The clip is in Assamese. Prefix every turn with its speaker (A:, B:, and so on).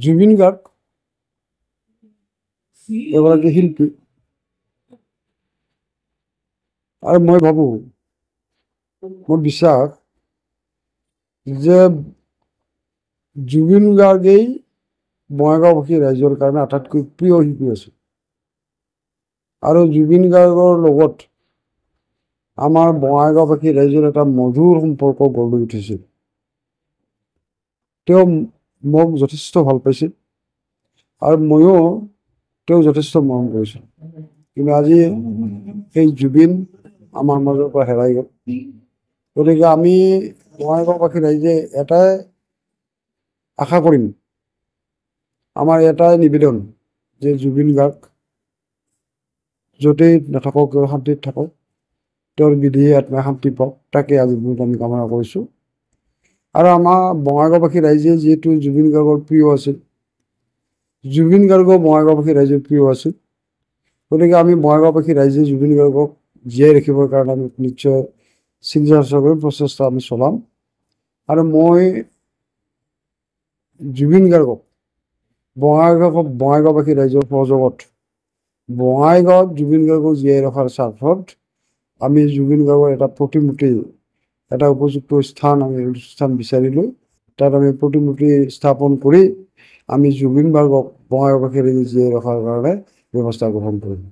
A: জুবিন গাৰ্গ এগৰাকী শিল্পী আৰু মই ভাবোঁ, মোৰ বিশ্বাস যে জুবিন গাৰ্গেই বঙাইগাঁওবাসী ৰাইজৰ কাৰণে আটাইতকৈ প্ৰিয় শিল্পী আছিল আৰু জুবিন গাৰ্গৰ লগত আমাৰ বঙাইগাঁওবাসী ৰাইজৰ এটা মধুৰ সম্পৰ্ক গঢ় লৈ উঠিছিল। তেওঁ মোক যথেষ্ট ভাল পাইছিল আৰু ময়ো তেওঁ যথেষ্ট মৰম কৰিছিল। কিন্তু আজি সেই জুবিন আমাৰ মাজৰ পৰা হেৰাই গ'ল। গতিকে আমি বঙাইগাঁওবাসী ৰাইজে এটাই আশা কৰিম, আমাৰ এটাই নিবেদন যে জুবিন গাৰ্গ য'তেই নাথাকক কিয় শান্তিত থাকক, তেওঁৰ বিদেহী আত্মাই শান্তি পাওক, তাকে আজি আমি কামনা কৰিছোঁ। আৰু আমাৰ বঙাইগাঁওবাসী ৰাইজে যিহেতু জুবিন গাৰ্গৰ প্ৰিয় আছিল, জুবিন গাৰ্গো বঙাইগাঁওবাসী ৰাইজৰ প্ৰিয় আছিল। গতিকে আমি বঙাইগাঁওবাসী ৰাইজে জুবিন গাৰ্গক জীয়াই ৰাখিবৰ কাৰণে আমি নিশ্চয় চিন্তা প্ৰচেষ্টা আমি চলাম। আৰু মই জুবিন গাৰ্গক বঙাইগাঁওবাসী ৰাইজৰ সহযোগত বঙাইগাঁৱত জুবিন গাৰ্গক জীয়াই ৰখাৰ স্বাৰ্থত আমি জুবিন গাৰ্গৰ এটা প্ৰতিমূৰ্তি, এটা উপযুক্ত স্থান বিচাৰিলোঁ। তাত আমি প্ৰতিমূৰ্তি স্থাপন কৰি আমি জুবিন গাৰ্গক বঙাইগাঁওবাসী ৰাইজে জীয়াই ৰখাৰ কাৰণে ব্যৱস্থা গ্ৰহণ কৰিম।